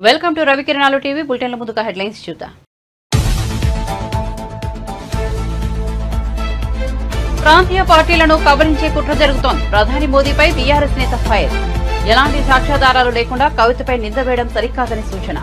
Welcome to రవికిరణాలు TV బులెటిన్ల ముందుగా headlines చూద్దాం. ప్రాంతీయ పార్టీలను కబలించే కుట్ర జరుగుతోంది. ప్రధాని మోదీపై బీఆర్ఎస్ నేత ఫైర్. ఎలాంటి సాక్ష్యాధారాలు లేకుండా కవితపై నింద వేయడం సరికాదని సూచన.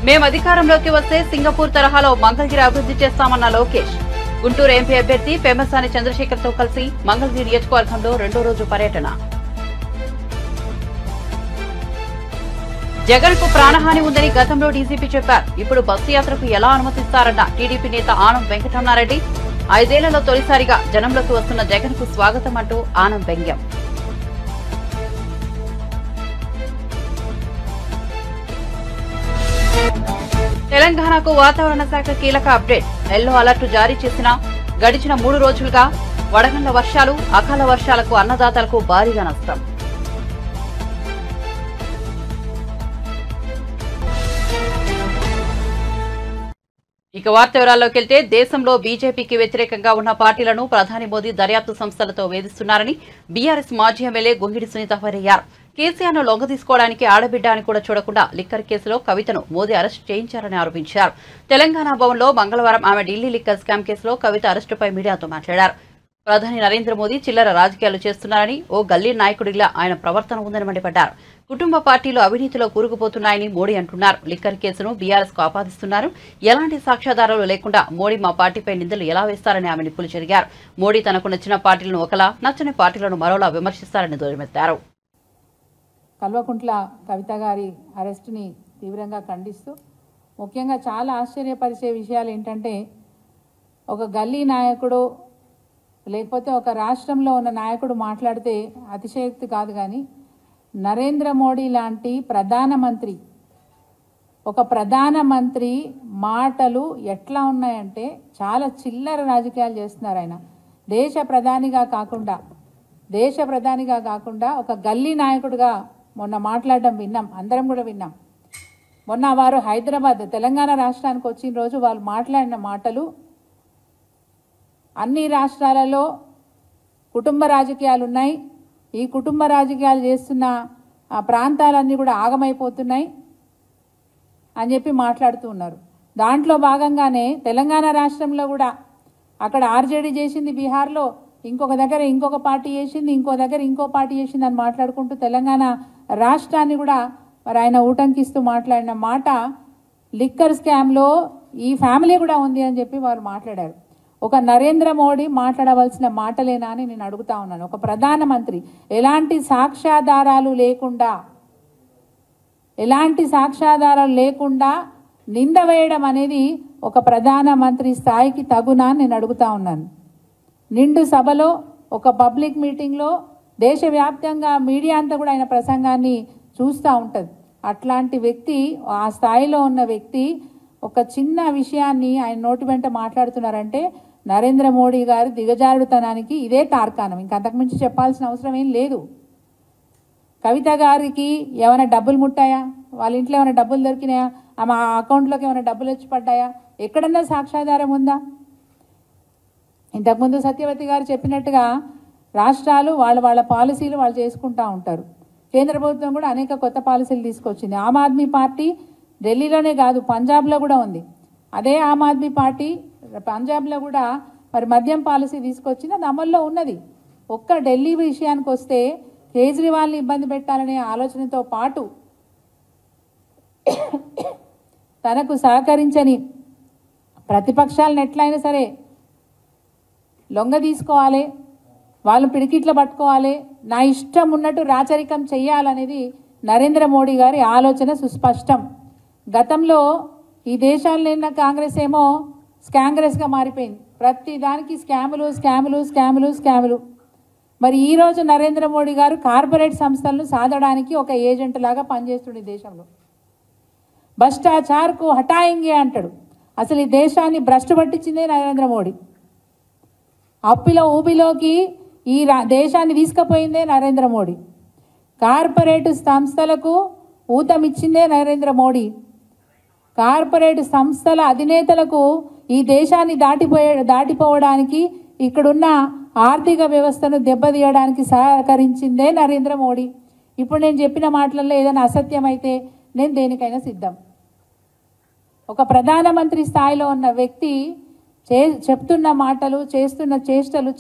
మేం అధికారంలోకి వస్తే సింగపూర్ తరహాలో మంగళగిరి అభివృద్ధి చేస్తామన్న లోకేష్. గుంటూరు ఎంపీ అభ్యర్థి పెమ్మసాని చంద్రశేఖర్తో కలిసి మంగళగిరి నియోజకవర్గంలో రెండో రోజు పర్యటన. జగన్ కు ప్రాణహాని ఉందని గతంలో డీజీపీ చెప్పారు. ఇప్పుడు బస్సు యాత్రకు ఎలా అనుమతిస్తారన్న టీడీపీ నేత ఆనం వెంకటరమణారెడ్డి. 5 ఏళ్లలో తొలిసారిగా జనంలోకి వస్తున్న జగన్ కు స్వాగతం అంటూ ఆనం వ్యంగ్యం. తెలంగాణకు వాతావరణ శాఖ కీలక అప్డేట్. ఎల్లో అలర్ట్ జారీ చేసిన గడిచిన 3 రోజులుగా వడగండ్ల వర్షాలు, అకాల వర్షాలకు అన్నదాతలకు భారీగా నష్టం. ఇక వార్త వివరాల్లోకి వెళ్తే, దేశంలో బీజేపీకి వ్యతిరేకంగా ఉన్న పార్టీలను ప్రధాని మోదీ దర్యాప్తు సంస్థలతో వేధిస్తున్నారని బీఆర్ఎస్ మాజీ ఎమ్మెల్యే గొంగిడి సునీత ఫైరయ్యారు. కేసీఆర్ను లొంగదీసుకోవడానికి ఆడబిడ్డ అని కూడా చూడకుండా లిక్కర్ కేసులో కవితను మోదీ అరెస్టు చేయించారని ఆరోపించారు. తెలంగాణ భవన్లో మంగళవారం ఆమె ఢిల్లీ లిక్కర్ స్కామ్ కేసులో కవిత అరెస్టుపై మీడియాతో మాట్లాడారు. ప్రధాని నరేంద్ర మోదీ చిల్లర రాజకీయాలు చేస్తున్నారని, ఓ గల్లీ నాయకుడిలా ఆయన ప్రవర్తన ఉందని మండిపడ్డారు. కుటుంబ పార్టీలు అవినీతిలో కూరుకుపోతున్నాయని మోడీ అంటున్నారు. లిక్కర్ కేసును బీఆర్ఎస్ కు ఆపాదిస్తున్నారు. ఎలాంటి సాక్ష్యాధారాలు లేకుండా మోడీ మా పార్టీపై నిందలు ఎలా వేస్తారని ఆమె నిప్పులు చెరిగారు. మోడీ తనకు నచ్చిన పార్టీలను ఒకలా, నచ్చని పార్టీలను మరోలా విమర్శిస్తారని ధ్వజమెత్తారు. కల్వకుంట్ల కవిత గారి అరెస్టుని తీవ్రంగా ఖండిస్తూ, ముఖ్యంగా చాలా ఆశ్చర్యపరిచే విషయాలు ఏంటంటే, ఒక గల్లీ నాయకుడు లేకపోతే ఒక రాష్ట్రంలో ఉన్న నాయకుడు మాట్లాడితే అతిశయోక్తి కాదు, కానీ నరేంద్ర మోడీ లాంటి ప్రధానమంత్రి మాటలు ఎట్లా ఉన్నాయంటే చాలా చిల్లర రాజకీయాలు చేస్తున్నారు. ఆయన దేశ ప్రధానిగా కాకుండా ఒక గల్లీ నాయకుడిగా మొన్న మాట్లాడడం విన్నాం, అందరం కూడా విన్నాం. మొన్న వారు హైదరాబాద్ తెలంగాణ రాష్ట్రానికి వచ్చిన రోజు వాళ్ళు మాట్లాడిన మాటలు, అన్ని రాష్ట్రాలలో కుటుంబ రాజకీయాలు ఉన్నాయి, ఈ కుటుంబ రాజకీయాలు చేస్తున్న ఆ ప్రాంతాలన్నీ కూడా ఆగమైపోతున్నాయి అని చెప్పి మాట్లాడుతూ ఉన్నారు. దాంట్లో భాగంగానే తెలంగాణ రాష్ట్రంలో కూడా అక్కడ ఆర్జేడీ చేసింది, బీహార్లో ఇంకొక దగ్గర ఇంకొక పార్టీ చేసింది, ఇంకో దగ్గర ఇంకో పార్టీ చేసింది అని మాట్లాడుకుంటూ తెలంగాణ రాష్ట్రాన్ని కూడా మరి ఆయన ఊటంకిస్తూ మాట్లాడిన మాట, లిక్కర్ స్కామ్లో ఈ ఫ్యామిలీ కూడా ఉంది అని చెప్పి వారు మాట్లాడారు. ఒక నరేంద్ర మోడీ మాట్లాడవలసిన మాటలేనా అని నేను అడుగుతా ఉన్నాను. ఒక ప్రధానమంత్రి ఎలాంటి సాక్ష్యాధారాలు లేకుండా నింద వేయడం అనేది ఒక ప్రధానమంత్రి స్థాయికి తగునా అని నేను అడుగుతా ఉన్నాను. నిండు సభలో, ఒక పబ్లిక్ మీటింగ్లో, దేశవ్యాప్తంగా మీడియా అంతా కూడా ఆయన ప్రసంగాన్ని చూస్తూ ఉంటుంది. అట్లాంటి వ్యక్తి, ఆ స్థాయిలో ఉన్న వ్యక్తి ఒక చిన్న విషయాన్ని ఆయన నోటి వెంట మాట్లాడుతున్నారంటే నరేంద్ర మోడీ గారి దిగజారుడుతనానికి ఇదే తార్కాణం. ఇంకా అంతకుమించి చెప్పాల్సిన అవసరం ఏం లేదు. కవిత గారికి ఏమైనా డబ్బులు ముట్టాయా, వాళ్ళ ఇంట్లో ఏమైనా డబ్బులు దొరికినాయా, ఆమె అకౌంట్లోకి ఏమైనా డబ్బులు వచ్చి పడ్డాయా, ఎక్కడన్నా సాక్ష్యాధారం ఉందా? ఇంతకుముందు సత్యవతి గారు చెప్పినట్టుగా రాష్ట్రాలు వాళ్ళ పాలసీలు వాళ్ళు చేసుకుంటూ ఉంటారు. కేంద్ర ప్రభుత్వం కూడా అనేక కొత్త పాలసీలు తీసుకొచ్చింది. ఆమ్ ఆద్మీ పార్టీ ఢిల్లీలోనే కాదు, పంజాబ్లో కూడా ఉంది. అదే ఆమ్ ఆద్మీ పార్టీ పంజాబ్లో కూడా మరి మద్యం పాలసీ తీసుకొచ్చింది, అది అమల్లో ఉన్నది. ఒక్క ఢిల్లీ విషయానికి వస్తే కేజ్రీవాల్ని ఇబ్బంది పెట్టాలనే ఆలోచనతో పాటు తనకు సహకరించని ప్రతిపక్షాలను ఎట్లయినా సరే లొంగ తీసుకోవాలి, వాళ్ళు పిడికిట్లో పట్టుకోవాలి, నా ఇష్టం ఉన్నట్టు రాచరికం చెయ్యాలనేది నరేంద్ర మోడీ గారి ఆలోచన సుస్పష్టం. గతంలో ఈ దేశాల్లో ఉన్న కాంగ్రెస్ ఏమో స్కాంగ్రెస్గా మారిపోయింది. ప్రతి దానికి స్కాములు. మరి ఈరోజు నరేంద్ర మోడీ గారు కార్పొరేట్ సంస్థలను సాధడానికి ఒక ఏజెంట్ లాగా పనిచేస్తుంది దేశంలో. భ్రష్టాచార్కు హటాయింగే అంటాడు. అసలు ఈ దేశాన్ని భ్రష్టు పట్టించిందే నరేంద్ర మోడీ. అప్పిలో ఊబిలోకి ఈ దేశాన్ని తీసుకుపోయిందే నరేంద్ర మోడీ. కార్పొరేట్ సంస్థలకు ఊతమిచ్చిందే నరేంద్ర మోడీ. కార్పొరేట్ సంస్థల అధినేతలకు ఈ దేశాన్ని దాటిపోవడానికి ఇక్కడున్న ఆర్థిక వ్యవస్థను దెబ్బతీయడానికి సహకరించిందే నరేంద్ర మోడీ. ఇప్పుడు నేను చెప్పిన మాటలలో ఏదైనా అసత్యం అయితే నేను దేనికైనా సిద్ధం. ఒక ప్రధానమంత్రి స్థాయిలో ఉన్న వ్యక్తి చెప్తున్న మాటలు చేస్తున్న చేష్టలు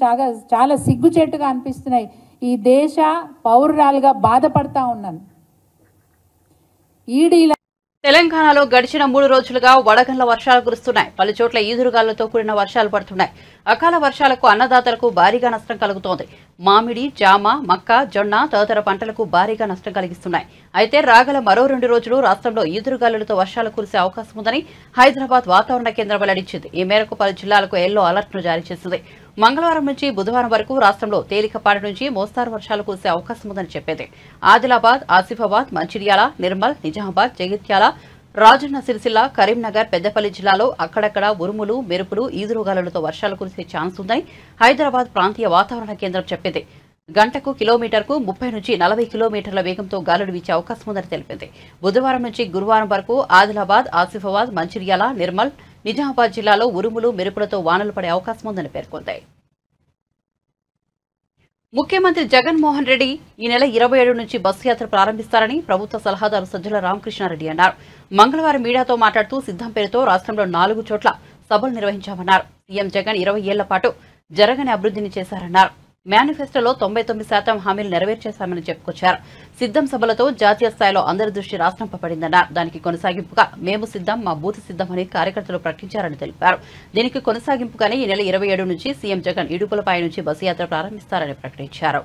చాలా సిగ్గుచేటుగా అనిపిస్తున్నాయి. ఈ దేశ పౌరురాలుగా బాధపడతా ఉన్నాను. ఈడీల తెలంగాణలో గడిచిన 3 రోజులుగా వడగండ్ల వర్షాలు కురుస్తున్నాయి. పలు చోట్ల ఈదురుగాలులతో కూడిన వర్షాలు పడుతున్నాయి. అకాల వర్షాలకు అన్నదాతలకు భారీగా నష్టం కలుగుతోంది. మామిడి, జామ, మక్క, జొన్న తదితర పంటలకు భారీగా నష్టం కలిగిస్తున్నాయి. అయితే రాగల మరో 2 రోజులు రాష్ట్రంలో ఈదురుగాలులతో వర్షాలు కురిసే అవకాశం ఉందని హైదరాబాద్ వాతావరణ కేంద్రం వెల్లడించింది. ఈ మేరకు పలు జిల్లాలకు ఎల్లో అలర్ట్ను జారీ చేసింది. మంగళవారం నుంచి బుధవారం వరకు రాష్ట్రంలో తేలికపాటి నుంచి మోస్తారు వర్షాలు కురిసే అవకాశం ఉందని చెప్పింది. ఆదిలాబాద్, ఆసిఫాబాద్, మంచిర్యాల, నిర్మల్, నిజామాబాద్, జగిత్యాల, రాజన్న సిరిసిల్ల, కరీంనగర్, పెద్దపల్లి జిల్లాలో అక్కడక్కడ ఉరుములు, మెరుపులు, ఈదురుగాలులతో వర్షాలు కురిసే ఛాన్స్ ఉందని హైదరాబాద్ ప్రాంతీయ వాతావరణ కేంద్రం చెప్పింది. గంటకు కిలోమీటర్కు 30 నుంచి 40 కిలోమీటర్ల వేగంతో గాలులు వీచే అవకాశం ఉందని తెలిపింది. బుధవారం నుంచి గురువారం వరకు ఆదిలాబాద్, ఆసిఫాబాద్, మంచిర్యాల, నిర్మల్, నిజామాబాద్ జిల్లాలో ఉరుములు, మెరుపులతో వానలు పడే అవకాశం ఉందని పేర్కొంది. ముఖ్యమంత్రి జగన్మోహన్ రెడ్డి ఈ నెల 27 నుంచి బస్సు యాత్ర ప్రారంభిస్తారని ప్రభుత్వ సలహాదారు సజ్జల రామకృష్ణారెడ్డి అన్నారు. మంగళవారం మీడియాతో మాట్లాడుతూ సిద్ధం పేరుతో రాష్ట్రంలో 4 చోట్ల సభలు నిర్వహించామన్నారు. సీఎం జగన్ 20 ఏళ్ల పాటు జరగని అభివృద్ధిని చేశారన్నారు. మేనిఫెస్టోలో 99% హామీలు నెరవేర్చేశామని చెప్పుకొచ్చారు. సిద్ధం సభలతో జాతీయ స్థాయిలో అందరి దృష్టి రాష్ట్రంపై పడిందన్నారు. దానికి కొనసాగింపుగా మేము సిద్ధం, మా బూత్ సిద్ధం అని కార్యకర్తలు ప్రకటించారని తెలిపారు. దీనికి కొనసాగింపుగానే ఈ నెల 27 నుంచి సీఎం జగన్ ఇడుపులపై నుంచి బస్సు యాత్ర ప్రారంభిస్తారని ప్రకటించారు.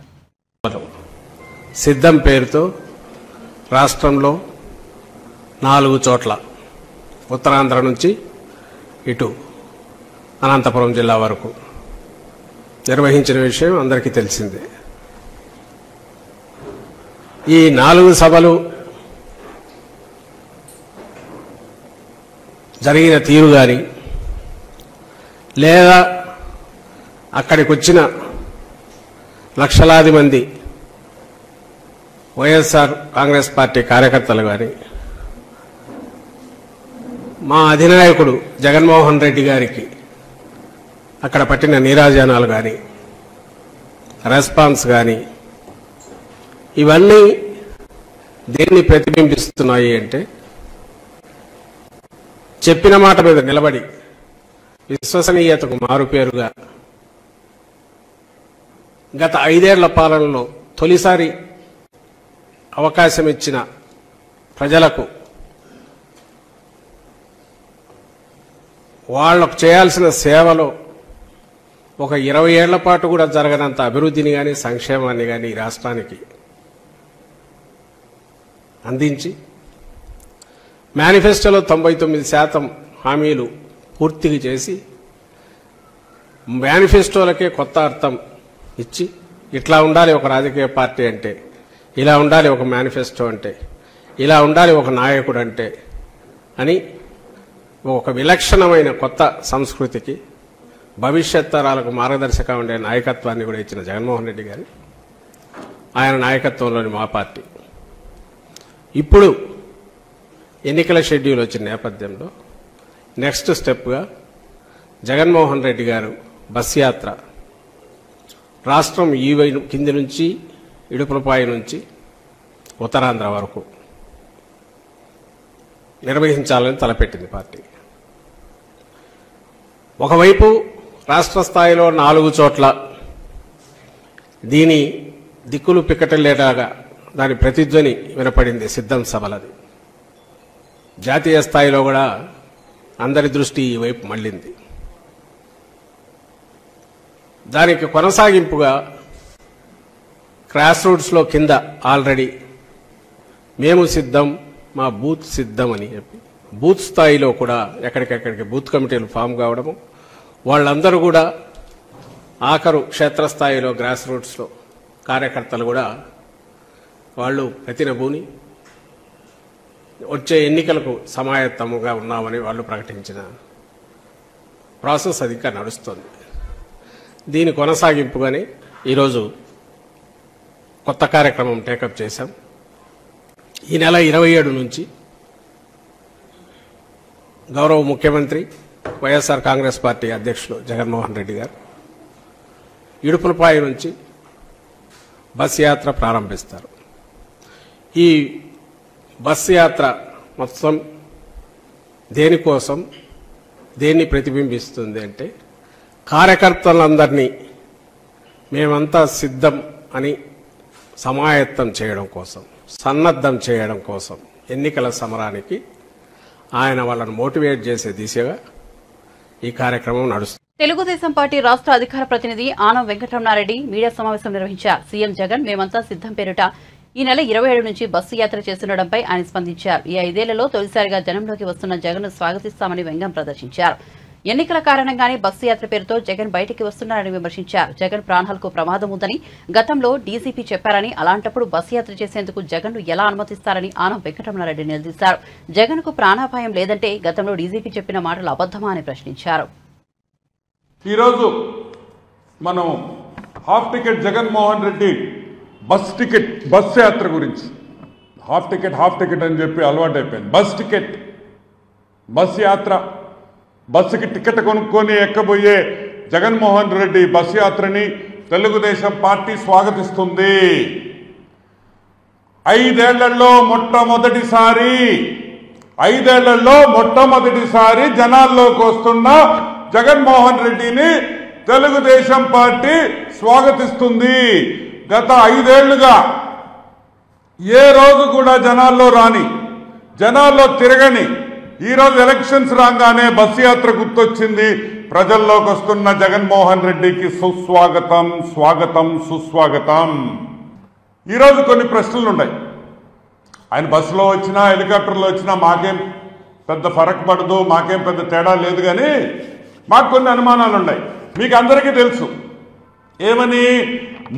సిద్ధం పేరుతో రాష్ట్రంలో 4 చోట్ల ఉత్తరాంధ్ర నుంచి ఇటు అనంతపురం జిల్లా వరకు నిర్వహించిన విషయం అందరికీ తెలిసిందే. ఈ 4 సభలు జరిగిన తీరు గాని లేదా అక్కడికి వచ్చిన లక్షలాది మంది వైఎస్ఆర్ కాంగ్రెస్ పార్టీ కార్యకర్తలు గాని మా అధినాయకుడు జగన్మోహన్ రెడ్డి గారికి అక్కడ పట్టిన నీరాజనాలు కానీ రెస్పాన్స్ కానీ ఇవన్నీ దేన్ని ప్రతిబింబిస్తున్నాయి అంటే చెప్పిన మాట మీద నిలబడి విశ్వసనీయతకు మారుపేరుగా గత 5 ఏళ్ల పాలనలో తొలిసారి అవకాశం ఇచ్చిన ప్రజలకు వాళ్లకు చేయాల్సిన సేవలో ఒక 20 ఏళ్ల పాటు కూడా జరగనంత అభివృద్ధిని కానీ సంక్షేమాన్ని కానీ ఈ రాష్ట్రానికి అందించి మేనిఫెస్టోలో 99% హామీలు పూర్తిగా చేసి మేనిఫెస్టోలకే కొత్త అర్థం ఇచ్చి ఇట్లా ఉండాలి ఒక రాజకీయ పార్టీ అంటే, ఇలా ఉండాలి ఒక మేనిఫెస్టో అంటే, ఇలా ఉండాలి ఒక నాయకుడు అంటే అని ఒక విలక్షణమైన కొత్త సంస్కృతికి భవిష్యత్ తరాలకు మార్గదర్శకంగా ఉండే నాయకత్వాన్ని కూడా ఇచ్చిన జగన్మోహన్ రెడ్డి గారు ఆయన నాయకత్వంలోని మా పార్టీ ఇప్పుడు ఎన్నికల షెడ్యూల్ వచ్చిన నేపథ్యంలో నెక్స్ట్ స్టెప్గా జగన్మోహన్ రెడ్డి గారు బస్ యాత్ర రాష్ట్రం ఈ కింది నుంచి ఇడుపులపాయ నుంచి ఉత్తరాంధ్ర వరకు నిర్వహించాలని తలపెట్టింది పార్టీ. ఒకవైపు రాష్ట్ర స్థాయిలో 4 చోట్ల దీని దిక్కులు పిక్కటలేలాగా దాని ప్రతిధ్వని వినపడింది సిద్ధం సభలది. జాతీయ స్థాయిలో కూడా అందరి దృష్టి ఈ వైపు మళ్లింది. దానికి కొనసాగింపుగా గ్రాస్ రూట్స్లో కింద ఆల్రెడీ మేము సిద్ధం, మా బూత్ సిద్ధం అని చెప్పి బూత్ స్థాయిలో కూడా ఎక్కడికెక్కడికి బూత్ కమిటీలు ఫామ్ కావడము, వాళ్ళందరూ కూడా ఆఖరు క్షేత్రస్థాయిలో గ్రాస్ రూట్స్లో కార్యకర్తలు కూడా వాళ్ళు ప్రతినబూని వచ్చే ఎన్నికలకు సమాయత్తముగా ఉన్నామని వాళ్ళు ప్రకటించిన ప్రాసెస్ అది ఇంకా నడుస్తుంది. దీని కొనసాగింపుగానే ఈరోజు కొత్త కార్యక్రమం టేకప్ చేశాం. ఈ నెల 27 నుంచి గౌరవ ముఖ్యమంత్రి వైఎస్ఆర్ కాంగ్రెస్ పార్టీ అధ్యక్షులు జగన్మోహన్ రెడ్డి గారు ఇడుపులపాయ నుంచి బస్సు యాత్ర ప్రారంభిస్తారు. ఈ బస్సు యాత్ర మొత్తం దేనికోసం, దేన్ని ప్రతిబింబిస్తుంది అంటే కార్యకర్తలందరినీ మేమంతా సిద్ధం అని సమాయత్తం చేయడం కోసం, సన్నద్ధం చేయడం కోసం ఎన్నికల సమరానికి ఆయన వాళ్ళను మోటివేట్ చేసే దిశగా ఈ కార్యక్రమం నడుస్తుంది. తెలుగుదేశం పార్టీ రాష్ట్ర అధికార ప్రతినిధి ఆనం వెంకటరమణారెడ్డి మీడియా సమావేశం నిర్వహించారు. సీఎం జగన్ మేమంతా సిద్ధం పేరిట ఈ నెల 27 నుంచి బస్సు యాత్ర చేస్తుండటంపై ఆయన స్పందించారు. ఈ 5 ఏళ్లలో తొలిసారిగా జనంలోకి వస్తున్న జగన్ ను స్వాగతిస్తామని వ్యంగ్యం ప్రదర్శించారు. ఎన్నికల కారణంగానే బస్సు యాత్ర పేరుతో జగన్ బయటికి వస్తున్నారని విమర్శించారు. జగన్ ప్రాణాలకు ప్రమాదం ఉందని గతంలో డీజీపీ చెప్పారని, అలాంటప్పుడు బస్సు యాత్ర చేసేందుకు జగన్ ను ఎలా అనుమతిస్తారని ఆనం వెంకటరమణారెడ్డి నిలదీశారు. జగన్ కు ప్రాణాపాయం లేదంటే గతంలో డీజీపీ చెప్పిన మాటలు అబద్దమా అని ప్రశ్నించారు. ఈరోజు మనం half ticket Jaganmohan Reddy bus యాత్ర గురించి, హాఫ్ టికెట్ అని చెప్పి అలవాటు అయిపోయింది. బస్ యాత్ర, బస్సుకి టికెట్ కొనుక్కొని ఎక్కబోయే జగన్మోహన్ రెడ్డి బస్ యాత్రని తెలుగుదేశం పార్టీ స్వాగతిస్తుంది. 5 ఏళ్లలో మొట్టమొదటిసారి జనాల్లోకి వస్తున్న జగన్మోహన్ రెడ్డిని తెలుగుదేశం పార్టీ స్వాగతిస్తుంది. గత 5 ఏళ్లుగా ఏ రోజు కూడా జనాల్లో రాని, జనాల్లో తిరగని, ఈరోజు ఎలక్షన్స్ రాగానే బస్సు యాత్ర గుర్తొచ్చింది. ప్రజల్లోకి వస్తున్న జగన్మోహన్ రెడ్డికి సుస్వాగతం, స్వాగతం, సుస్వాగతం. ఈరోజు కొన్ని ప్రశ్నలు ఉన్నాయి. ఆయన బస్సులో వచ్చినా హెలికాప్టర్లో వచ్చినా మాకేం పెద్ద ఫరక్ పడదు, మాకేం పెద్ద తేడా లేదు. కానీ మాకు కొన్ని అనుమానాలు ఉన్నాయి. మీకు అందరికీ తెలుసు ఏమని,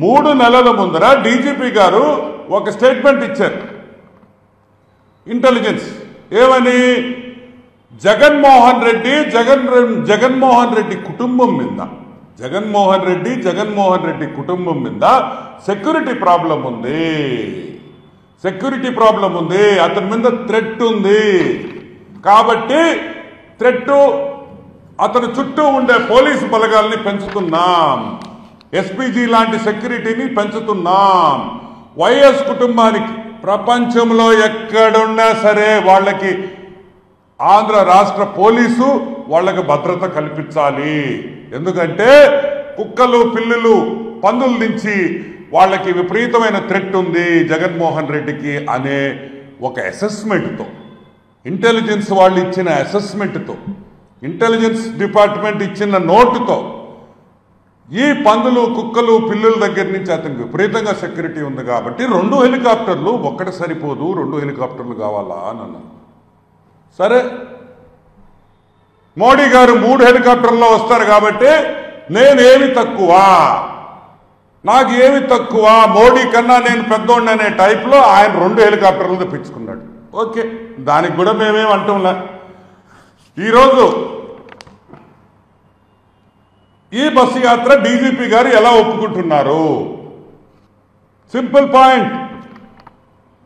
3 నెలల ముందర డీజీపీ గారు ఒక స్టేట్మెంట్ ఇచ్చారు ఇంటెలిజెన్స్. ఏమని, జగన్మోహన్ రెడ్డి కుటుంబం మీద సెక్యూరిటీ ప్రాబ్లం ఉంది, అతని మీద థ్రెట్ ఉంది. కాబట్టి అతని చుట్టూ ఉండే పోలీసు బలగాల్ని పెంచుతున్నాం, ఎస్పీజీ లాంటి సెక్యూరిటీని పెంచుతున్నాం. వైఎస్ కుటుంబానికి ప్రపంచంలో ఎక్కడున్నా సరే వాళ్ళకి ఆంధ్ర రాష్ట్ర పోలీసు వాళ్ళకి భద్రత కల్పించాలి. ఎందుకంటే కుక్కలు, పిల్లులు, పందుల నుంచి వాళ్ళకి విపరీతమైన థ్రెట్ ఉంది జగన్మోహన్ రెడ్డికి అనే ఒక అసెస్మెంట్తో, ఇంటెలిజెన్స్ వాళ్ళు ఇచ్చిన అసెస్మెంట్తో, ఇంటెలిజెన్స్ డిపార్ట్మెంట్ ఇచ్చిన నోటుతో ఈ పందులు, కుక్కలు, పిల్లుల దగ్గర నుంచి అతనికి విపరీతంగా సెక్యూరిటీ ఉంది. కాబట్టి 2 హెలికాప్టర్లు ఒక్కటి సరిపోదు, 2 హెలికాప్టర్లు కావాలా అని అన్నారు. సరే, మోడీ గారు 3 హెలికాప్టర్లో వస్తారు కాబట్టి నేనేమి తక్కువ, నాకేమి తక్కువ, మోడీ కన్నా నేను పెద్దోడిని అనే టైప్లో ఆయన 2 హెలికాప్టర్లు తెప్పించుకున్నాడు. ఓకే, దానికి కూడా మేమేం అంటాంలే. ఈరోజు ఈ బస్సు యాత్ర డీజీపీ గారు ఎలా ఒప్పుకుంటున్నారు? Simple point.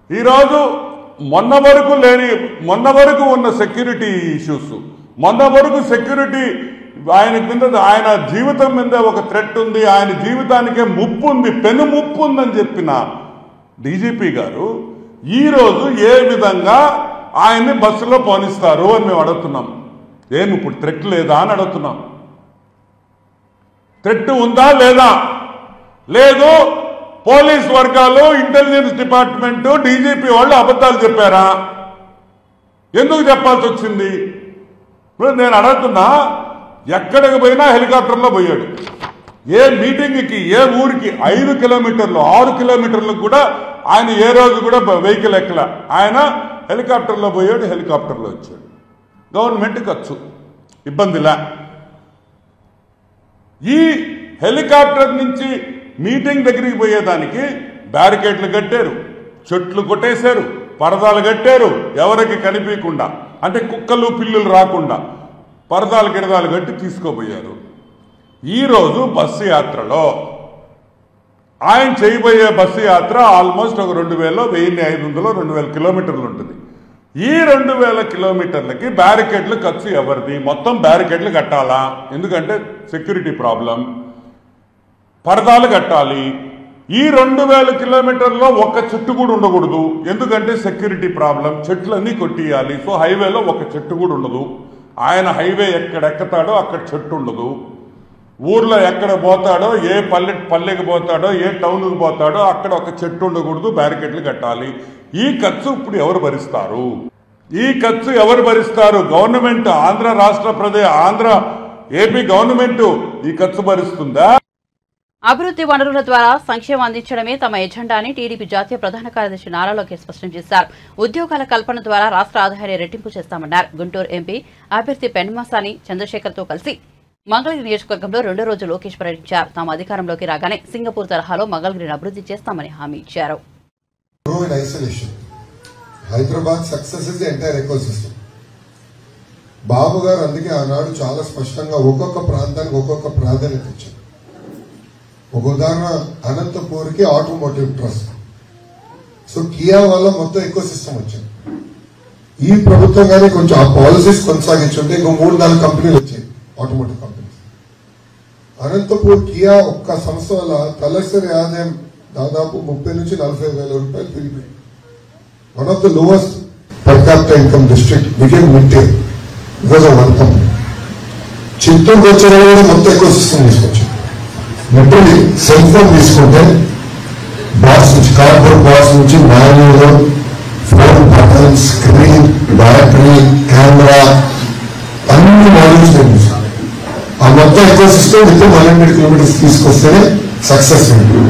ఈరోజు మొన్న వరకు ఉన్న సెక్యూరిటీ ఇష్యూస్, మొన్న వరకు సెక్యూరిటీ ఆయన జీవితం మీద ఒక థ్రెట్ ఉంది, ఆయన జీవితానికే ముప్పు ఉంది, పెను ముప్పు ఉందని చెప్పిన డీజీపీ గారు ఈరోజు ఏ విధంగా ఆయన్ని బస్సులో పోనిస్తారు అని మేము అడుగుతున్నాం. ఏమి ఇప్పుడు థ్రెట్ లేదా అని అడుగుతున్నాం. థ్రెట్ ఉందా లేదా? లేదు. పోలీస్ వర్గాలు, ఇంటెలిజెన్స్ డిపార్ట్మెంట్, డీజీపీ వాళ్ళు అబద్ధాలు చెప్పారా? ఎందుకు చెప్పాల్సి వచ్చింది? ఇప్పుడు నేను అడుగుతున్నా, ఎక్కడికి పోయినా హెలికాప్టర్లో పోయాడు. ఏ మీటింగ్కి, ఏ ఊరికి 5 కిలోమీటర్లు 6 కిలోమీటర్లకు కూడా ఆయన ఏ రోజు కూడా వెహికల్ ఎక్కల. ఆయన హెలికాప్టర్లో పోయాడు, హెలికాప్టర్లో వచ్చాడు. గవర్నమెంట్ ఖర్చు, ఇబ్బందిలా. ఈ హెలికాప్టర్ నుంచి మీటింగ్ దగ్గరికి పోయేదానికి బ్యారికేడ్లు కట్టారు, చెట్లు కొట్టేశారు, పరదాలు కట్టారు, ఎవరికి కనిపించకుండా, అంటే కుక్కలు, పిల్లులు రాకుండా పరదాలు గిరదాలు కట్టి తీసుకోబోయారు. ఈరోజు బస్సు యాత్రలో ఆయన చేయబోయే బస్సు యాత్ర ఆల్మోస్ట్ ఒక 2000, 1500, 2000 కిలోమీటర్లు ఉంటుంది. ఈ 2000 కిలోమీటర్లకి బ్యారికేడ్లు ఖర్చు ఎవరిది? మొత్తం బ్యారికేడ్లు కట్టాలా? ఎందుకంటే సెక్యూరిటీ ప్రాబ్లం. పరదాలు కట్టాలి. ఈ 2000 కిలోమీటర్లో ఒక్క చెట్టు కూడా ఉండకూడదు. ఎందుకంటే సెక్యూరిటీ ప్రాబ్లం, చెట్లన్నీ కొట్టియాలి. సో హైవేలో ఒక చెట్టు కూడా ఉండదు. ఆయన హైవే ఎక్కడెక్కుతాడో అక్కడ చెట్టు ఉండదు. ఊర్లో ఎక్కడ పోతాడో, ఏ పల్లెకి పోతాడో, ఏ టౌన్కి పోతాడో అక్కడ ఒక చెట్టు ఉండకూడదు. బ్యారికేడ్లు కట్టాలి. ఈ ఖర్చు ఇప్పుడు ఎవరు భరిస్తారు? గవర్నమెంట్, ఆంధ్ర ఏపీ గవర్నమెంట్ ఈ ఖర్చు భరిస్తుందా? అభివృద్ధి వనరుల ద్వారా సంక్షేమం అందించడమే తమ ఎజెండా అని టీడీపీ జాతీయ ప్రధాన కార్యదర్శి నారా లోకేష్ స్పష్టం చేశారు. ఉద్యోగాల కల్పన ద్వారా రాష్ట్ర ఆదాయాన్ని రెట్టింపు చేస్తామన్నారు. గుంటూరు ఎంపీ అభ్యర్థి పెన్మాసాని చంద్రశేఖర్తో కలిసి మంగళగిరి నియోజకవర్గంలో 2 రోజులు లోకేష్ పర్యటించారు. తాము అధికారంలోకి రాగానే సింగపూర్ తరహాలో మంగళగిరిని అభివృద్ధి చేస్తామని హామీ ఇచ్చారు. Hyderabad success is the entire ecosystem. Babu గారు అందుకే ఆనాడు చాలా స్పష్టంగా ఒక్కొక్క ప్రాంతానికి ఒక్కొక్క ప్రాధాన్యత ఇచ్చారు. ఒక ఉదాహరణ అనంతపూర్కి ఆటోమోటివ్ ట్రస్ట్. సో కియా వల్ల మొత్తం ఎకోసిస్టమ్ వచ్చింది. ఈ ప్రభుత్వం కానీ కొంచెం ఆ పాలసీస్ కొనసాగించుంటే ఇంకో 3-4 కంపెనీలు వచ్చాయి, ఆటోమోటివ్ కంపెనీస్. అనంతపూర్ కియా ఒక్క సంస్థ వల్ల తలసరి ఆదాయం దాదాపు 30 నుంచి 40 వేల రూపాయలు పెరిగిపోయింది. One of the lowest per capita income district became mid-tier because of one company. చిత్తూరుకు వచ్చిన కూడా మొత్తం ఎకోసిస్టమ్ తీసుకొచ్చాం. లిటరలీ సెల్ ఫోన్ తీసుకుంటే బాక్స్ నుంచి, కార్డ్బోర్డ్ బాక్స్ నుంచి manual, phone button, screen, battery, camera అన్ని మాడ్యూల్స్ నిర్మించాం. ఆ మొత్తం ఎకోసిస్టమ్ విత్ 100 కిలోమీటర్స్ తీసుకొస్తేనే సక్సెస్ ఉంది.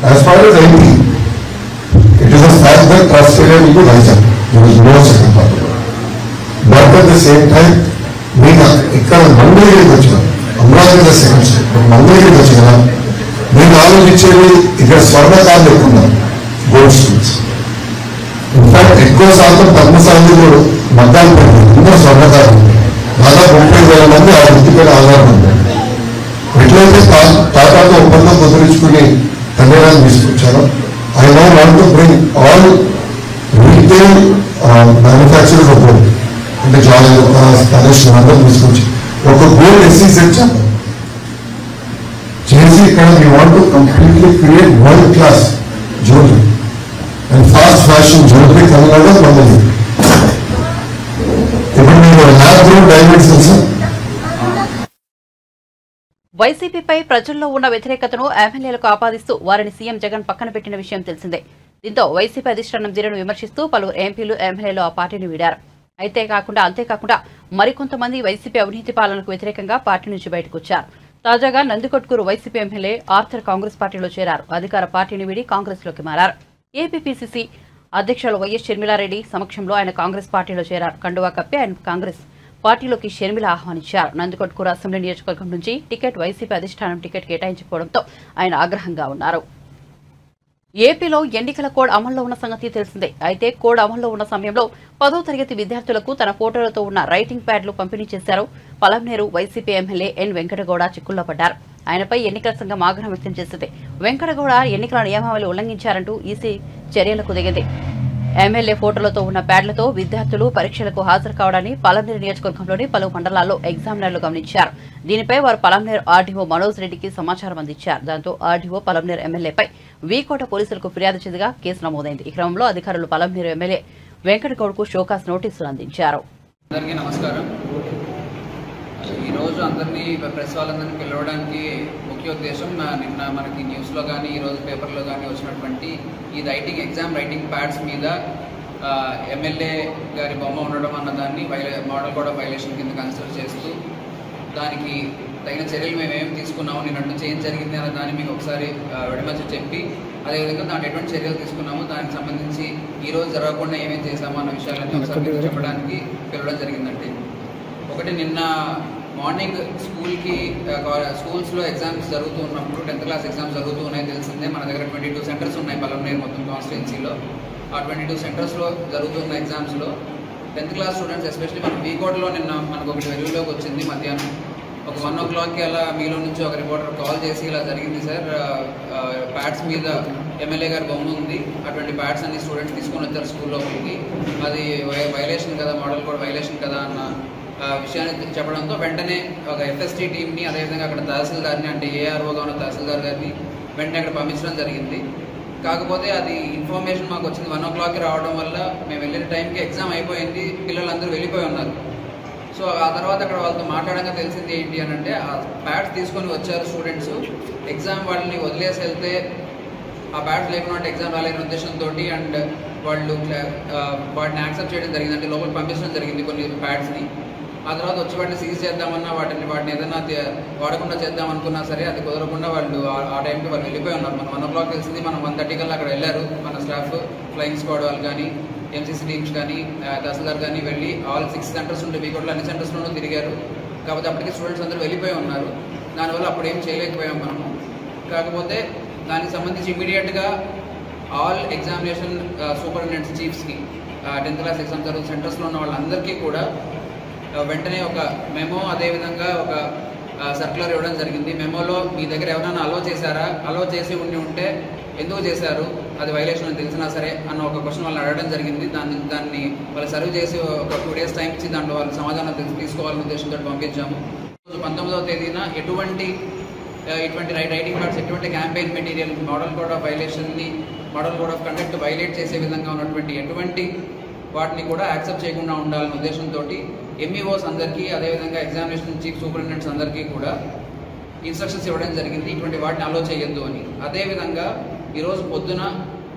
As far as IP, it is a fact that trust area will be rising. There is no second part. But at the same time, మీకు ఇక్కడ మంగళగిరికి వచ్చిన Amaravati second state మంగళగిరికి వచ్చిన నేను ఆలోచించేది ఇక్కడ స్వర్ణకారులు ఎక్కువ ఉన్నారు, గోల్డ్ స్టూడెంట్స్. ఇన్ఫాక్ట్ ఎక్కువ శాతం పద్మశాలిలో మగ్గాలు పెట్టారు, అందరూ స్వర్ణకారులు. దాదాపు 30,000 మంది ఆ వృత్తిపైన ఆధారం ఉన్నారు. ఎట్లయితే టాటాతో ఒప్పందం కుదిరించుకుని కళ్యాణాన్ని తీసుకొచ్చారో, I now want to bring all retail manufacturers of gold, అంటే జాలి కలెక్షన్ అందరూ తీసుకొచ్చి ఒక గోల్డ్ SEZ చేసి ఇక్కడ we want to completely create world class jewelry and fast fashion jewelry కలగడం మొదలు. ఇప్పుడు మీరు ల్యాబ్ గ్రోన్ డైమండ్స్ తెలుసా? వైసీపీపై ప్రజల్లో ఉన్న వ్యతిరేకతను ఎమ్మెల్యేలకు ఆపాదిస్తూ వారిని సీఎం జగన్ పక్కన పెట్టిన విషయం తెలిసిందే. దీంతో వైసీపీ అధిష్టానం తీరును విమర్శిస్తూ పలువురు ఎంపీలు, ఎమ్మెల్యేలు ఆ పార్టీని వీడారు. అంతేకాకుండా మరికొంతమంది వైసీపీ అవినీతి పాలనకు వ్యతిరేకంగా పార్టీ నుంచి బయటకు వచ్చారు. తాజాగా Nandikotkur YCP MLA Arthur Congress పార్టీలో చేరారు. అధికార పార్టీని వీడి కాంగ్రెస్ లోకి మారారు. ఏపీపీసీసీ అధ్యక్షులు వైఎస్ షర్మిలారెడ్డి సమక్షంలో ఆయన కాంగ్రెస్ పార్టీలో చేరారు. కండువా కప్పి ఆయన కాంగ్రెస్ పార్టీలోకి షర్మిల ఆహ్వానించారు. నందికొట్కూరు అసెంబ్లీ నియోజకవర్గం నుంచి టికెట్ వైసీపీ అధిష్టానం టికెట్ కేటాయించకపోవడంతో ఆయన ఆగ్రహంగా ఉన్నారు. ఏపీలో ఎన్నికల కోడ్ అమల్లో ఉన్న సంగతి తెలిసిందే. అయితే కోడ్ అమల్లో ఉన్న సమయంలో 10వ తరగతి విద్యార్థులకు తన ఫోటోలతో ఉన్న రైటింగ్ ప్యాడ్లు పంపిణీ చేశారు. పలమనేరు వైసీపీ ఎమ్మెల్యే ఎన్ వెంకటగౌడ చిక్కుల్లో పడ్డారు. ఆయనపై ఎన్నికల సంఘం ఆగ్రహం వ్యక్తం చేసింది. వెంకటగౌడ ఎన్నికల నియమావళి ఉల్లంఘించారంటూ ఈసీ చర్యలకు దిగింది. ఎమ్మెల్యే ఫోటోలతో ఉన్న ప్యాడ్లతో విద్యార్థులు పరీక్షలకు హాజరు కావడాన్ని పలమనేరు నియోజకవర్గంలోని పలు మండలాల్లో ఎగ్జామినర్లు గమనించారు. దీనిపై వారు పలమనేరు ఆర్డీఓ మనోజ్ రెడ్డికి సమాచారం అందించారు. దాంతో ఆర్డీఓ పలమనేరు ఎమ్మెల్యేపై వీకోట పోలీసులకు ఫిర్యాదు చేయగా కేసు నమోదైంది. ఈ క్రమంలో అధికారులు పలమనేరు ఎమ్మెల్యే వెంకటగౌడ్కు షోకాస్ నోటీసులు అందించారు. ఈరోజు అందరినీ ప్రెస్ వాళ్ళందరినీ పిలవడానికి ముఖ్య ఉద్దేశం నిన్న మనకి న్యూస్లో కానీ ఈరోజు పేపర్లో కానీ వచ్చినటువంటి ఈ ఎగ్జామ్ రైటింగ్ ప్యాడ్స్ మీద ఎమ్మెల్యే గారి బొమ్మ ఉండడం అన్నదాన్ని మోడల్ కోడ్ ఆఫ్ వైలేషన్ కింద కన్సిడర్ చేస్తూ దానికి తగిన చర్యలు మేమేం తీసుకున్నాము, నిన్నట్టు చేంజ్ జరిగింది అన్న దాన్ని మీకు ఒకసారి విడమర్చి చెప్పి అదేవిధంగా దాంట్లో ఎటువంటి చర్యలు తీసుకున్నాము, దానికి సంబంధించి ఈరోజు జరగకుండా ఏమేమి చేశామో అన్న విషయాలన్నీ ఒకసారి చెప్పడానికి పిలవడం జరిగిందండి. ఒకటి, నిన్న మార్నింగ్ స్కూల్స్లో ఎగ్జామ్స్ జరుగుతూ ఉన్నప్పుడు 10th క్లాస్ ఎగ్జామ్స్ జరుగుతూ ఉన్నాయి తెలిసిందే. మన దగ్గర 22 సెంటర్స్ ఉన్నాయి పలమనేరు మొత్తం కాన్స్టిట్యున్సీలో. ఆ 22 సెంటర్స్లో జరుగుతున్న ఎగ్జామ్స్లో 10th క్లాస్ స్టూడెంట్స్ ఎస్పెషల్లీ మన వీకోడ్లో నిన్న మనకు ఒకటి వెలుగులోకి వచ్చింది. మధ్యాహ్నం ఒక 1 o'clockకి అలా మీలో నుంచి ఒక రిపోర్టర్ కాల్ చేసి ఇలా జరిగింది సార్, ప్యాడ్స్ మీద ఎమ్మెల్యే గారి బొమ్మ ఉంది, అటువంటి ప్యాడ్స్ అన్ని స్టూడెంట్స్ తీసుకొని వచ్చారు స్కూల్లోకి, అది వైలేషన్ కదా, మోడల్ కోడ్ వైలేషన్ కదా అన్న విషయాన్ని చెప్పడంతో వెంటనే ఒక ఎఫ్ఎస్టీ టీమ్ని, అదేవిధంగా అక్కడ తహసీల్దార్ని, అంటే ఏఆర్ఓగా ఉన్న తహసీల్దార్ గారిని వెంటనే అక్కడ పంపించడం జరిగింది. కాకపోతే అది ఇన్ఫర్మేషన్ మాకు వచ్చింది 1 o'clockకి రావడం వల్ల మేము వెళ్ళిన టైంకి ఎగ్జామ్ అయిపోయింది, పిల్లలందరూ వెళ్ళిపోయి ఉన్నారు. సో ఆ తర్వాత అక్కడ వాళ్ళతో మాట్లాడగా తెలిసింది ఏంటి అని అంటే, ఆ ప్యాడ్స్ తీసుకొని వచ్చారు స్టూడెంట్స్, ఎగ్జామ్ వాళ్ళని వదిలేసి వెళ్తే ఆ ప్యాడ్స్ లేకుండా ఎగ్జామ్ రాలేని ఉద్దేశంతో అండ్ వాళ్ళు వాటిని యాక్సెప్ట్ చేయడం జరిగింది, అంటే లోపలికి పంపించడం జరిగింది కొన్ని ప్యాడ్స్ని. ఆ తర్వాత వచ్చి వాటిని సీజ్ చేద్దామన్నా వాటిని ఏదైనా వాడకుండా చేద్దాం అనుకున్నా సరే అది కుదరకుండా వాళ్ళు ఆ టైంకి వాళ్ళు వెళ్ళిపోయి ఉన్నారు. మనం 1 o'clock తెలిసింది, మనం 1:30 కల్లా అక్కడ వెళ్ళారు మన స్టాఫ్, ఫ్లయింగ్ స్క్వాడ్ వాళ్ళు కానీ, ఎంసీసీ టీమ్స్ కానీ, తహసీల్దార్ కానీ వెళ్ళి ఆల్ 6 సెంటర్స్ ఉంటే మీకోట్లో అన్ని సెంటర్స్లోనూ తిరిగారు. కాకపోతే అప్పటికి స్టూడెంట్స్ అందరూ వెళ్ళిపోయి ఉన్నారు, దానివల్ల అప్పుడు ఏం చేయలేకపోయాం మనము. కాకపోతే దానికి సంబంధించి ఇమీడియట్గా ఆల్ ఎగ్జామినేషన్ సూపరింటెండెంట్స్ చీఫ్స్కి 10th క్లాస్ ఎగ్జామ్ జరుగుతున్న సెంటర్స్లో ఉన్న వాళ్ళందరికీ కూడా వెంటనే ఒక మెమో, అదేవిధంగా ఒక సర్క్యులర్ ఇవ్వడం జరిగింది. మెమోలో మీ దగ్గర ఎవరైనా అలో చేశారా, అలో చేసి ఉంటే ఎందుకు చేశారు, అది వైలేషన్ అని తెలిసినా సరే అన్న ఒక క్వశ్చన్ వాళ్ళని అడగడం జరిగింది. దాన్ని వాళ్ళు సర్వ్ చేసి ఒక 2 days టైం ఇచ్చి దాంట్లో వాళ్ళు సమాధానం తీసుకోవాలనే ఉద్దేశంతో పంపించాము. 19వ తేదీన ఇటువంటి రైటింగ్ కార్డ్స్, ఎటువంటి campaign material, model code of వైలేషన్ని, model code of conduct violate చేసే విధంగా ఉన్నటువంటి ఎటువంటి వాటిని కూడా యాక్సెప్ట్ చేయకుండా ఉండాలనే ఉద్దేశంతో ఎంఈఓస్ అందరికీ, అదేవిధంగా ఎగ్జామినేషన్ చీఫ్ సూపరింటెండెంట్స్ అందరికీ కూడా ఇన్స్ట్రక్షన్స్ ఇవ్వడం జరిగింది, ఇటువంటి వాటిని అలో చేయొద్దు అని. అదేవిధంగా ఈరోజు పొద్దున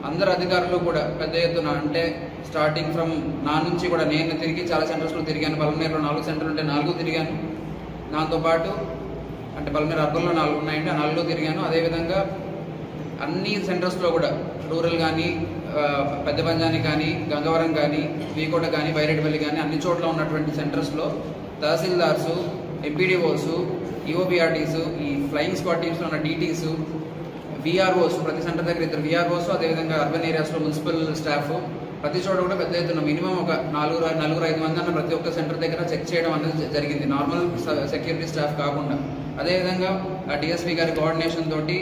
అందరు అధికారులు కూడా పెద్ద ఎత్తున, అంటే స్టార్టింగ్ ఫ్రమ్ నా నుంచి కూడా నేను తిరిగి చాలా సెంటర్స్లో తిరిగాను. పల్మనేరులో 4 సెంటర్లు ఉంటే 4 తిరిగాను. దాంతోపాటు అంటే పల్మనేరు అర్బన్లో 4 ఉన్నాయంటే ఆ 4 తిరిగాను. అదేవిధంగా అన్ని సెంటర్స్లో కూడా రూరల్ కానీ, పెద్ద పంజాని కానీ, గంగవరం కానీ, వీకోట కానీ, బైరెడ్డిపల్లి కానీ అన్ని చోట్ల ఉన్నటువంటి సెంటర్స్లో తహసీల్దార్సు, ఎంపీడీఓస్, ఈఓబీఆర్టీస్, ఈ ఫ్లయింగ్ స్క్వాడ్ టీమ్స్లో ఉన్న డీటీస్, వీఆర్ఓస్, ప్రతి సెంటర్ దగ్గర 2 వీఆర్ఓస్, అదేవిధంగా అర్బన్ ఏరియాస్లో మున్సిపల్ స్టాఫ్, ప్రతి చోట కూడా పెద్ద ఎత్తున మినిమం ఒక 4-5 మంది అన్న ప్రతి ఒక్క సెంటర్ దగ్గర చెక్ చేయడం అనేది జరిగింది, నార్మల్ సెక్యూరిటీ స్టాఫ్ కాకుండా. అదేవిధంగా డిఎస్పీ గారి కోఆర్డినేషన్ తోటి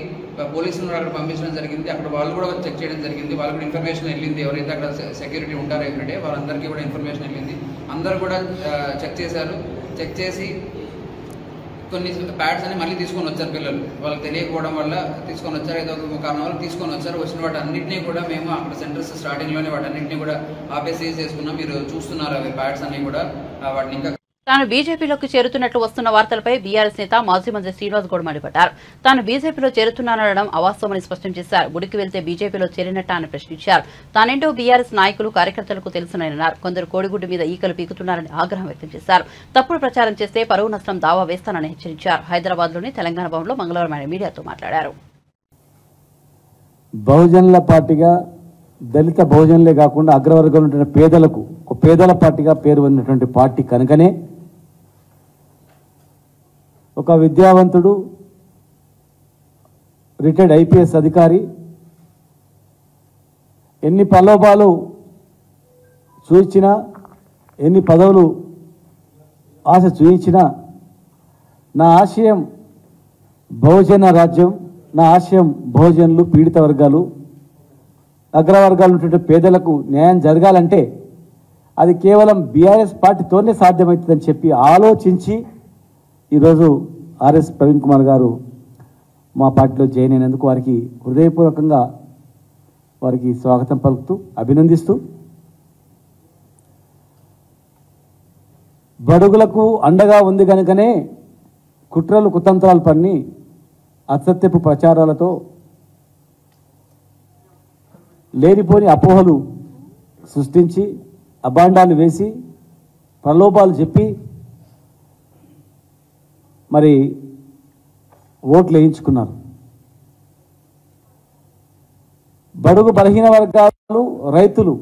పోలీసులను అక్కడ పంపించడం జరిగింది. అక్కడ వాళ్ళు కూడా చెక్ చేయడం జరిగింది, వాళ్ళకి కూడా ఇన్ఫర్మేషన్ వెళ్ళింది, ఎవరైతే అక్కడ సెక్యూరిటీ ఉంటారో ఎవ్రీడే వాళ్ళందరికీ కూడా ఇన్ఫర్మేషన్ వెళ్ళింది. అందరూ కూడా చెక్ చేశారు. చెక్ చేసి కొన్ని ప్యాడ్స్ అని మళ్ళీ తీసుకొని వచ్చారు పిల్లలు, వాళ్ళకి తెలియకపోవడం వల్ల తీసుకొని వచ్చారు, ఏదో ఒక కారణం వల్ల తీసుకొని వచ్చారు. వచ్చిన వాటి అన్నింటినీ కూడా మేము అక్కడ సెంటర్స్ స్టార్టింగ్లోనే వాటన్నింటినీ కూడా ఆపేసి చేసుకున్నాం. మీరు చూస్తున్నారు అవి ప్యాడ్స్ అన్ని కూడా వాటిని ఇంకా. తాను బీజేపీలోకి చేరుతున్నట్లు వస్తున్న వార్తలపై బీఆర్ఎస్ నేత మాజీ మంత్రి శ్రీనివాస్ గౌడ్ మండిపడ్డారు. తాను బీజేపీలో చేరుతున్నానడం అవాస్తవమని స్పష్టం చేశారు. గుడికి వెళ్తే బీజేపీలో చేరినట్ట అని ప్రశ్నించారు. తానేంటో బీఆర్ఎస్ నాయకులు, కార్యకర్తలకు తెలుసునన్నారు. కొందరు కోడిగుడ్డు మీద ఈకలు పీకుతున్నారని ఆగ్రహం వ్యక్తం చేశారు. తప్పుడు ప్రచారం చేస్తే పరువు నష్టం దావా వేస్తానని హెచ్చరించారు. హైదరాబాద్లోని తెలంగాణ భవన్లో మంగళవారం ఆయన మీడియాతో మాట్లాడారు. బహుజనుల పార్టీగా దళిత బహుజనులే కాకుండా అగ్రవర్గంలో ఉంటున్న పేదలకు ఒక పేదల పార్టీగా పేరు పొందినటువంటి పార్టీ కనుకనే ఒక విద్యావంతుడు, రిటైర్డ్ ఐపీఎస్ అధికారి ఎన్ని ప్రలోభాలు చూయించినా, ఎన్ని పదవులు ఆశ చూయించినా, నా ఆశయం బహుజన రాజ్యం, నా ఆశయం బహుజనులు, పీడిత వర్గాలు, అగ్రవర్గాలు ఉన్నటువంటి పేదలకు న్యాయం జరగాలంటే అది కేవలం బీఆర్ఎస్ పార్టీతోనే సాధ్యమవుతుందని చెప్పి ఆలోచించి ఈరోజు ఆర్ఎస్ ప్రవీణ్ కుమార్ గారు మా పార్టీలో జాయిన్ అయినందుకు వారికి హృదయపూర్వకంగా వారికి స్వాగతం పలుకుతూ అభినందిస్తూ, బడుగులకు అండగా ఉంది కనుకనే కుట్రలు కుతంత్రాలు పన్ని అసత్యపు ప్రచారాలతో లేనిపోని అపోహలు సృష్టించి అబాండాలు వేసి ప్రలోభాలు చెప్పి మరి ఓట్లు వేయించుకున్నారు. బడుగు బలహీన వర్గాలు, రైతులు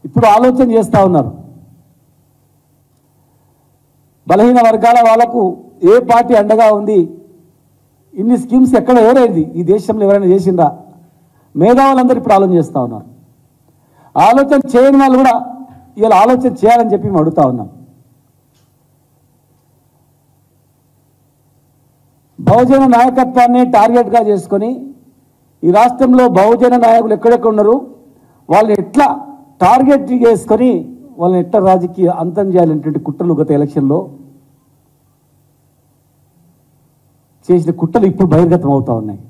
ఇప్పుడు ఆలోచన చేస్తూ ఉన్నారు. బలహీన వర్గాల వాళ్ళకు ఏ పార్టీ అండగా ఉంది, ఇన్ని స్కీమ్స్ ఎక్కడ ఎవరైంది ఈ దేశంలో ఎవరైనా చేసిందా, మేధావులందరూ ఇప్పుడు ఆలోచన చేస్తూ ఉన్నారు. ఆలోచన చేయని వాళ్ళు కూడా ఇలా ఆలోచన చేయాలని చెప్పి మేము అడుగుతా ఉన్నాం. బహుజన నాయకత్వాన్ని టార్గెట్గా చేసుకొని ఈ రాష్ట్రంలో బహుజన నాయకులు ఎక్కడెక్కడ ఉన్నారు, వాళ్ళని ఎట్లా టార్గెట్ చేసుకొని వాళ్ళని ఎట్లా రాజకీయ అంతం చేయాలనేటువంటి కుట్రలు గత ఎలక్షన్లో చేసిన కుట్రలు ఇప్పుడు బహిర్గతం అవుతా ఉన్నాయి.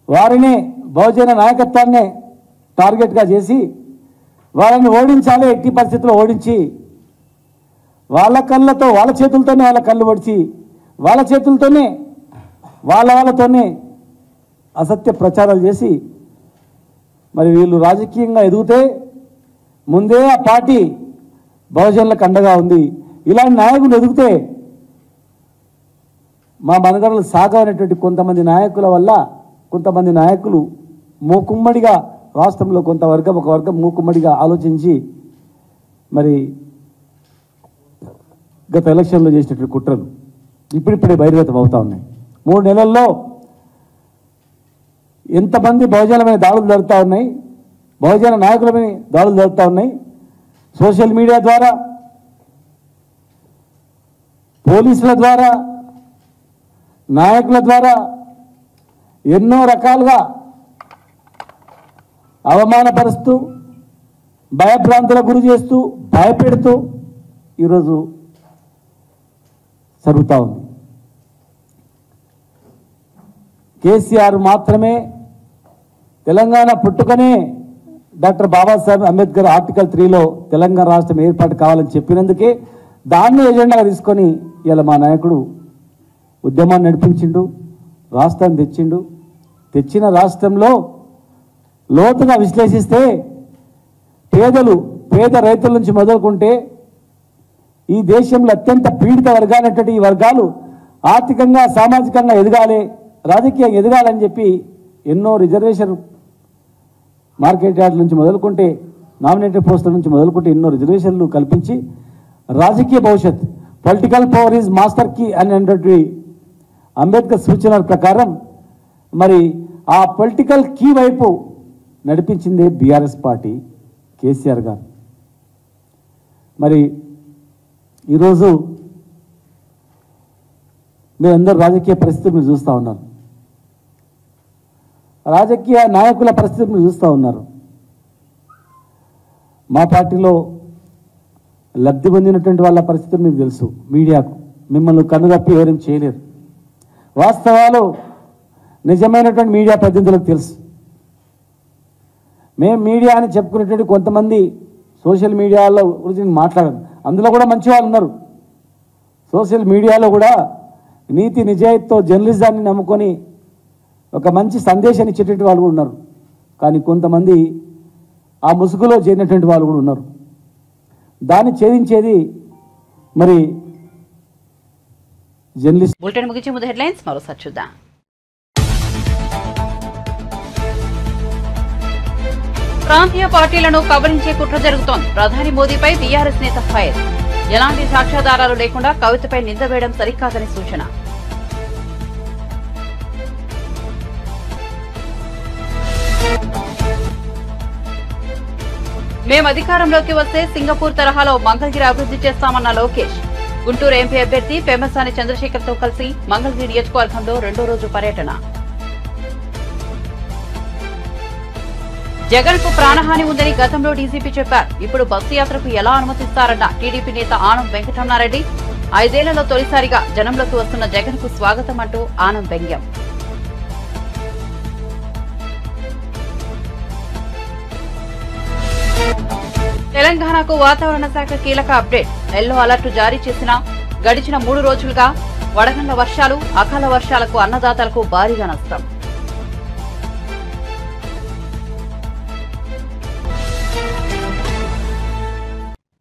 వారిని బహుజన నాయకత్వాన్నే టార్గెట్గా చేసి వాళ్ళని ఓడించాలి, ఎట్టి పరిస్థితుల్లో ఓడించి వాళ్ళ కళ్ళతో వాళ్ళ చేతులతోనే వాళ్ళ కళ్ళు పొడిచి వాళ్ళ చేతులతోనే వాళ్ళతోనే అసత్య ప్రచారాలు చేసి మరి వీళ్ళు రాజకీయంగా ఎదిగితే ముందే ఆ పార్టీ బహుజనులకు అండగా ఉంది. ఇలాంటి నాయకులు ఎదిగితే మా మనగడలు సాగవనేటువంటి కొంతమంది నాయకుల వల్ల కొంతమంది నాయకులు మూకుమ్మడిగా రాష్ట్రంలో ఒక వర్గం మూకుమ్మడిగా ఆలోచించి మరి గత ఎలక్షన్లో చేసినటువంటి కుట్రలు ఇప్పుడిప్పుడే బహిర్గతం అవుతా ఉన్నాయి. 3 నెలల్లో ఎంతమంది బహుజనుల మీద దాడులు జరుగుతూ ఉన్నాయి, బహుజన నాయకుల మీద దాడులు జరుగుతూ ఉన్నాయి. సోషల్ మీడియా ద్వారా, పోలీసుల ద్వారా, నాయకుల ద్వారా ఎన్నో రకాలుగా అవమానపరుస్తూ భయభ్రాంతులకు గురి చేస్తూ భయపెడుతూ ఈరోజు జరుగుతూ ఉంది. కేసీఆర్ మాత్రమే తెలంగాణ పుట్టుకనే డాక్టర్ బాబాసాహెబ్ అంబేద్కర్ ఆర్టికల్ 3లో తెలంగాణ రాష్ట్రం ఏర్పాటు కావాలని చెప్పినందుకే దాన్ని ఎజెండాగా తీసుకొని ఇలా మా నాయకుడు ఉద్యమాన్ని నడిపించిండు, రాష్ట్రాన్ని తెచ్చిండు. తెచ్చిన రాష్ట్రంలో లోతుగా విశ్లేషిస్తే పేద రైతుల నుంచి మొదలుకుంటే ఈ దేశంలో అత్యంత పీడిత వర్గాలైనటువంటి ఈ వర్గాలు ఆర్థికంగా సామాజికంగా ఎదగాలి, రాజకీయంగా ఎదగాలని చెప్పి ఎన్నో రిజర్వేషన్ మార్కెట్ యార్డ్ నుంచి మొదలుకుంటే నామినేటెడ్ పోస్టుల నుంచి మొదలుకుంటే ఎన్నో రిజర్వేషన్లు కల్పించి రాజకీయ భవిష్యత్ political power is master key అనేటువంటి అంబేద్కర్ సూచనల ప్రకారం మరి ఆ పొలిటికల్ కీ వైపు నడిపించిందే బీఆర్ఎస్ పార్టీ, కేసీఆర్ గారు. మరి ఈరోజు మీరందరూ రాజకీయ పరిస్థితి మీరు చూస్తూ ఉన్నారు, రాజకీయ నాయకుల పరిస్థితి మీరు చూస్తూ ఉన్నారు. మా పార్టీలో లబ్ధి పొందినటువంటి వాళ్ళ పరిస్థితి మీకు తెలుసు. మీడియాకు మిమ్మల్ని కన్నుగప్పి ఎవరేం చేయలేరు. వాస్తవాలు నిజమైనటువంటి మీడియా ప్రతినిధులకు తెలుసు. మేము మీడియా అని చెప్పుకునేటువంటి కొంతమంది సోషల్ మీడియాలో గురించి మాట్లాడారు, అందులో కూడా మంచి వాళ్ళు ఉన్నారు. సోషల్ మీడియాలో కూడా నీతి నిజాయితీతో జర్నలిజాన్ని నమ్ముకొని ఒక మంచి సందేశాన్ని ఇచ్చేటువంటి వాళ్ళు కూడా ఉన్నారు. కానీ కొంతమంది ఆ ముసుగులో చేరినటువంటి వాళ్ళు కూడా ఉన్నారు. దాన్ని ఛేదించేది మరి జర్నలిస్ట్. బులెటిన్ ముగించే ముందు హెడ్లైన్స్ మరోసారి చూద్దాం. ప్రాంతీయ పార్టీలను కబలించే కుట్ర జరుగుతోంది. ప్రధాని మోదీపై బీఆర్ఎస్ నేత ఫైర్. ఎలాంటి సాక్ష్యాధారాలు లేకుండా కవితపై నింద వేయడం సరికాదని సూచన. మేం అధికారంలోకి వస్తే సింగపూర్ తరహాలో మంగళగిరి అభివృద్ధి చేస్తామన్న లోకేష్. గుంటూరు ఎంపీ అభ్యర్థి పెమ్మసాని చంద్రశేఖర్తో కలిసి మంగళగిరి నియోజకవర్గంలో 2వ రోజు పర్యటన. జగన్ కు ప్రాణహాని ఉందని గతంలో డీజీపీ చెప్పారు. ఇప్పుడు బస్సు యాత్రకు ఎలా అనుమతిస్తారన్న టీడీపీ నేత ఆనం వెంకటరమణారెడ్డి. 5 ఏళ్లలో తొలిసారిగా జనంలోకి వస్తున్న జగన్ కు స్వాగతం అంటూ ఆనం వ్యంగ్యం. తెలంగాణకు వాతావరణ శాఖ కీలక అప్డేట్. ఎల్లో అలర్ట్ జారీ చేసిన గడిచిన 3 రోజులుగా వడగండ్ల వర్షాలు, అకాల వర్షాలకు అన్నదాతలకు భారీగా నష్టం.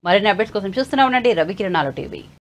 మరిన్ని అప్డేట్స్ కోసం చూస్తూనే ఉండండి రవికిరణాలు టీవీ.